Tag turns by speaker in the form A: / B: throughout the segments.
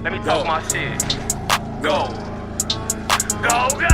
A: Let me talk my shit. Go. Go, go!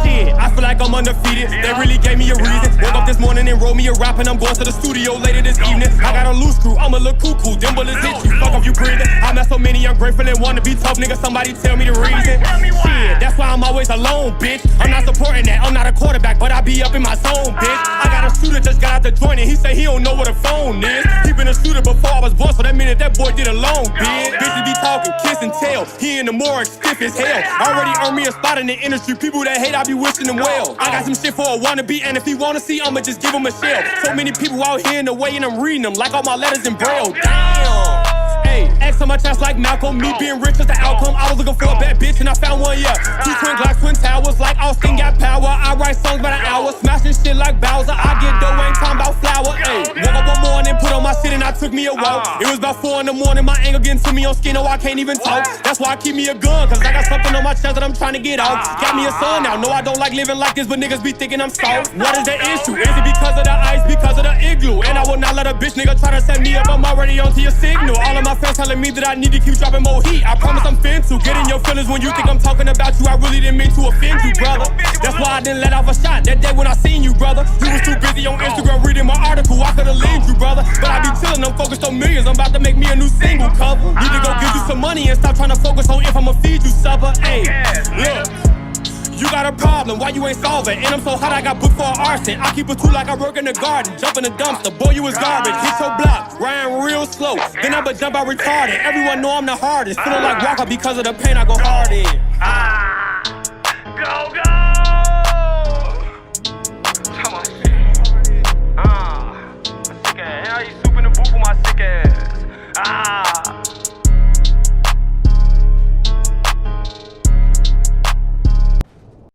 B: Shit, I feel like I'm undefeated. They really gave me a reason. Woke up this morning and rolled me a rap, and I'm going to the studio later this evening. I got a loose screw, I'm a little cuckoo. Them bullets hit you, fuck off you breathing. I met so many ungrateful and wanna be tough, nigga. Somebody tell me the reason. Shit, that's why I'm always alone, bitch. I'm not supporting that, I'm not a quarterback, but I be up in my zone, bitch. I got a shooter just got out the joint and he say he don't know what a phone is. He been a shooter before I was born, so that mean that boy did alone, bitch. Bitches be talking, kiss and tell. He in the morgue, stiff as hell. Already earned me a spot in the industry. People that hate, I be wishing them well. I got some shit for a wannabe, and if he wanna see, I'ma just give him a shell. So many people out here in the way, and I'm reading them like all my letters in Braille. Damn. Hey, X on my chest like Malcolm. Me being rich is the outcome. I was looking for a bad bitch and I found one, yeah. Two twin Glocks, twin towers, like Austin got power. I write songs by the hour, smashing shit like Bowser. I get dough, ain't talking about flour. Hey, woke up one morning, put on my shit and I took me a walk. It was about 4 in the morning, my anger getting to me on skin, oh I can't even talk. That's why I keep me a gun, cause I got something on my chest that I'm trying to get off. Got me a son now, no I don't like living like this, but niggas be thinking I'm soft. What is the issue? Is it because of the ice, because of the igloo? And I will not let a bitch nigga try to set me up, I'm already onto your signal. All of my friends telling me that I need to keep dropping more heat. I promise I'm fin to get in your feelings when you think I'm talking about you. I really didn't mean to offend you, brother. That's why I didn't let off a shot that day when I seen you, brother. You was too busy on Instagram reading my article. I could've linked you, brother. But I be chillin', I'm focused on millions. I'm about to make me a new single cover. Need to go get you some money and stop trying to focus on if I'ma feed you, supper. Hey, look. You got a problem, why you ain't solve it? And I'm so hot I got booked for arson. I keep it cool like I work in the garden. Jump in the dumpster, boy you was garbage. Hit your block, riding real slow. Then I'ma jump out retarded. Everyone know I'm the hardest. Feeling like Walker because of the pain I go hard in.